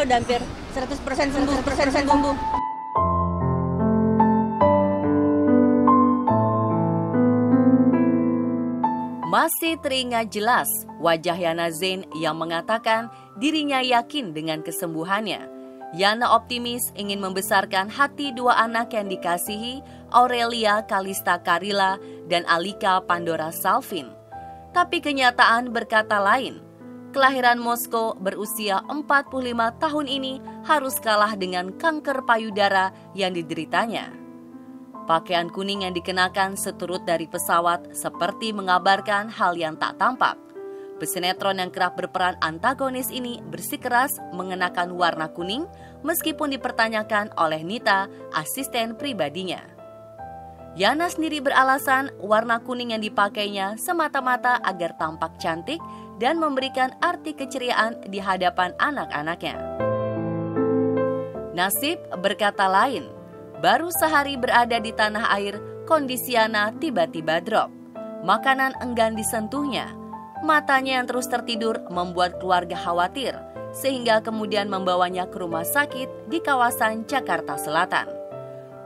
udah hampir 100% sembuh, 100% sembuh. Masih teringat jelas wajah Yana Zain yang mengatakan dirinya yakin dengan kesembuhannya. Yana optimis ingin membesarkan hati dua anak yang dikasihi, Aurelia Kalista Karila dan Alika Pandora Salvin. Tapi kenyataan berkata lain. Kelahiran Moskow berusia 45 tahun ini harus kalah dengan kanker payudara yang dideritanya. Pakaian kuning yang dikenakan seturut dari pesawat seperti mengabarkan hal yang tak tampak. Pesinetron yang kerap berperan antagonis ini bersikeras mengenakan warna kuning meskipun dipertanyakan oleh Nita, asisten pribadinya. Yana sendiri beralasan warna kuning yang dipakainya semata-mata agar tampak cantik dan memberikan arti keceriaan di hadapan anak-anaknya. Nasib berkata lain. Baru sehari berada di tanah air, kondisi Yana tiba-tiba drop. Makanan enggan disentuhnya. Matanya yang terus tertidur membuat keluarga khawatir, sehingga kemudian membawanya ke rumah sakit di kawasan Jakarta Selatan.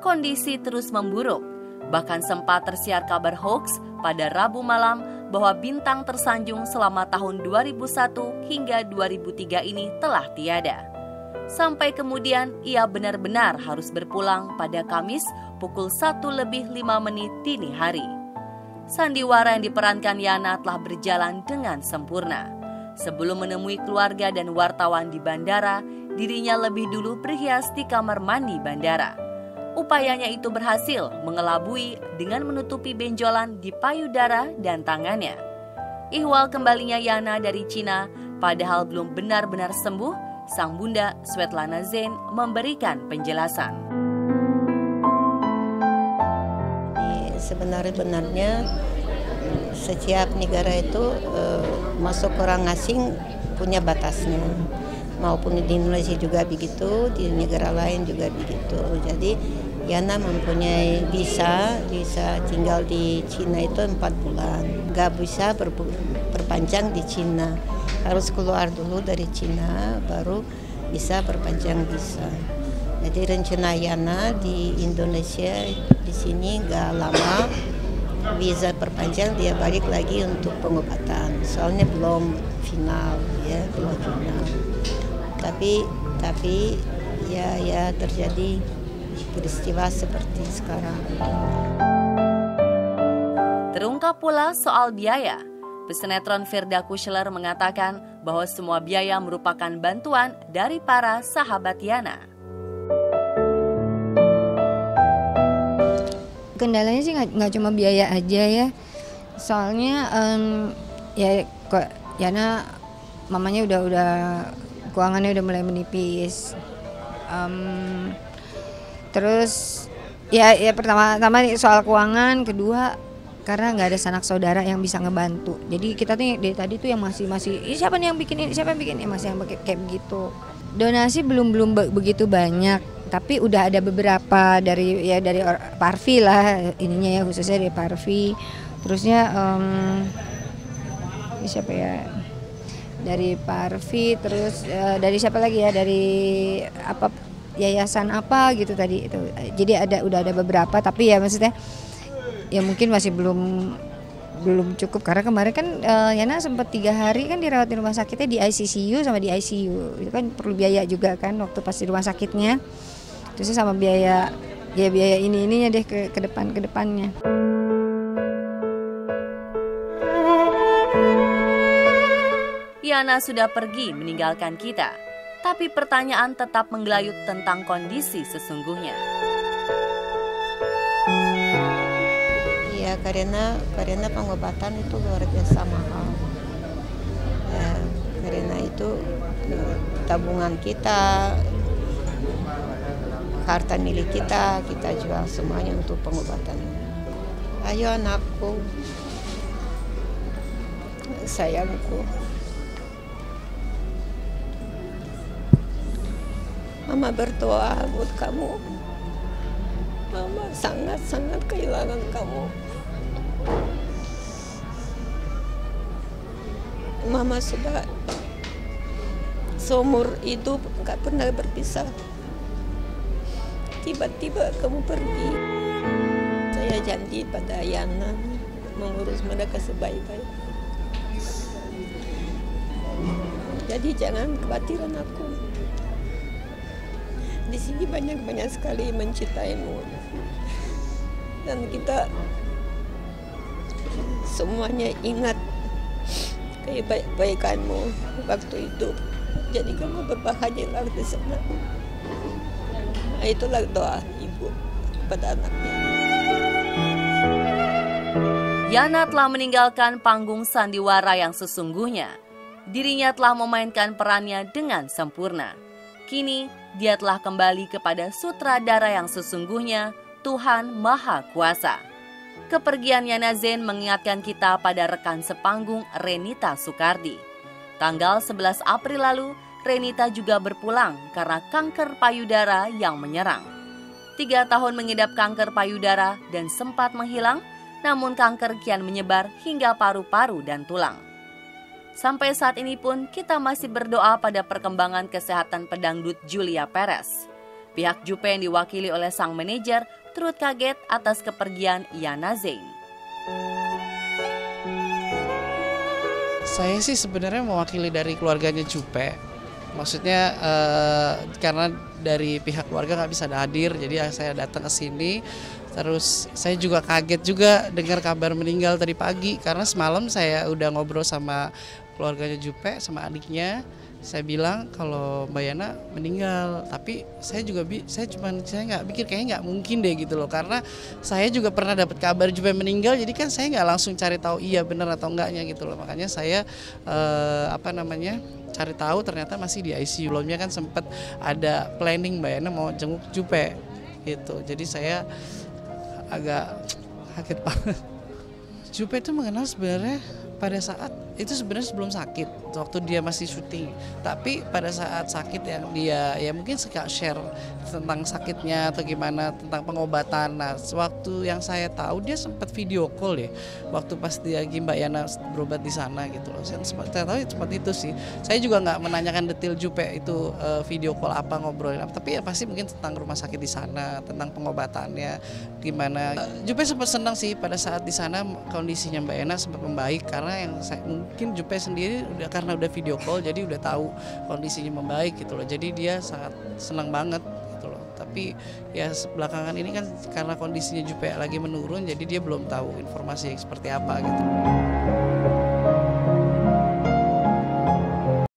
Kondisi terus memburuk, bahkan sempat tersiar kabar hoax pada Rabu malam bahwa bintang tersanjung selama tahun 2001 hingga 2003 ini telah tiada. Sampai kemudian ia benar-benar harus berpulang pada Kamis pukul 1:05 dini hari. Sandiwara yang diperankan Yana telah berjalan dengan sempurna. Sebelum menemui keluarga dan wartawan di bandara, dirinya lebih dulu berhias di kamar mandi bandara. Upayanya itu berhasil mengelabui dengan menutupi benjolan di payudara dan tangannya. Ihwal kembalinya Yana dari Cina, padahal belum benar-benar sembuh, sang bunda Svetlana Zain memberikan penjelasan. Sebenarnya setiap negara itu masuk orang asing punya batasnya. Maupun di Indonesia juga begitu, di negara lain juga begitu. Jadi Yana mempunyai visa tinggal di Cina itu 4 bulan. Gak bisa perpanjang di Cina. Harus keluar dulu dari Cina baru bisa perpanjang visa. Jadi rencana Yana di Indonesia di sini gak lama visa perpanjang, dia balik lagi untuk pengobatan. Soalnya belum final ya, belum final. Tapi ya terjadi peristiwa seperti sekarang. Terungkap pula soal biaya. Pesinetron Firda Kusler mengatakan bahwa semua biaya merupakan bantuan dari para sahabat Yana. Kendalanya sih nggak cuma biaya aja ya, soalnya ya kok Yana mamanya udah keuangannya udah mulai menipis. Terus ya pertama soal keuangan, kedua karena nggak ada sanak saudara yang bisa ngebantu. Jadi kita tuh dari tadi tuh yang masih siapa nih yang bikin ini, siapa yang bikin ini, masih yang kayak begitu. Donasi belum begitu banyak, tapi udah ada beberapa dari Parvi lah ininya ya, khususnya dari Parvi. Terusnya siapa ya? Dari Parvi, terus dari siapa lagi ya? Dari apa yayasan apa gitu tadi itu. Jadi udah ada beberapa, tapi ya maksudnya ya mungkin masih belum cukup karena kemarin kan Yana sempat 3 hari kan dirawat di rumah sakitnya di ICU sama di ICU. Itu kan perlu biaya juga kan waktu pas di rumah sakitnya. Terus sama biaya ininya deh ke depannya. Yana sudah pergi meninggalkan kita, tapi pertanyaan tetap menggelayut tentang kondisi sesungguhnya. Ya karena pengobatan itu luar biasa mahal. Ya, karena itu tabungan kita, harta milik kita jual semuanya untuk pengobatan. Ayo anakku, sayangku, Mama berdoa buat kamu. Mama sangat-sangat kehilangan kamu. Mama sudah seumur hidup nggak pernah berpisah. Tiba-tiba kamu pergi. Saya janji pada Yana mengurus mereka sebaik-baik. Jadi jangan khawatiran aku. Di sini banyak sekali mencintaimu. Dan kita semuanya ingat kebaikanmu waktu hidup. Jadi kamu berbahagialah di sana. Nah, itulah doa ibu kepada anaknya. Yana telah meninggalkan panggung sandiwara yang sesungguhnya. Dirinya telah memainkan perannya dengan sempurna. Kini, dia telah kembali kepada sutradara yang sesungguhnya, Tuhan Maha Kuasa. Kepergian Yana Zain mengingatkan kita pada rekan sepanggung Renita Soekardi. Tanggal 11 April lalu, Renita juga berpulang karena kanker payudara yang menyerang. 3 tahun mengidap kanker payudara dan sempat menghilang, namun kanker kian menyebar hingga paru-paru dan tulang. Sampai saat ini pun kita masih berdoa pada perkembangan kesehatan pedangdut Julia Perez. Pihak Jupe yang diwakili oleh sang manajer turut kaget atas kepergian Yana Zain. Saya sih sebenarnya mewakili dari keluarganya Jupe. Maksudnya karena dari pihak keluarga nggak bisa hadir, jadi saya datang ke sini. Terus saya juga kaget juga dengar kabar meninggal tadi pagi, karena semalam saya udah ngobrol sama keluarganya Jupe, sama adiknya. Saya bilang kalau Mbak Yana meninggal, tapi saya nggak pikir kayaknya nggak mungkin deh gitu loh, karena saya juga pernah dapat kabar Jupe meninggal, jadi kan saya nggak langsung cari tahu iya benar atau enggaknya gitu loh. Makanya saya cari tahu ternyata masih di ICU. Sebelumnya kan sempat ada planning Mbak Yana mau jenguk Jupe gitu, jadi saya agak kaget banget. Jupe itu mengenal sebenarnya pada saat itu sebenarnya sebelum sakit, waktu dia masih syuting. Tapi pada saat sakit yang dia ya mungkin suka share tentang sakitnya atau gimana, tentang pengobatan. Nah, waktu yang saya tahu dia sempat video call ya, waktu pas dia lagi Mbak Yana berobat di sana gitu loh. Saya tahu seperti itu sih. Saya juga nggak menanyakan detail Jupe itu video call apa, ngobrolin apa. Tapi ya pasti mungkin tentang rumah sakit di sana, tentang pengobatannya gimana. Jupe sempat senang sih pada saat di sana kondisinya Mbak Yana sempat membaik, karena yang mungkin Jupe sendiri karena udah video call jadi udah tahu kondisinya membaik gitu loh, jadi dia sangat senang banget gitu loh. Tapi ya belakangan ini kan karena kondisinya Jupe lagi menurun, jadi dia belum tahu informasi seperti apa gitu.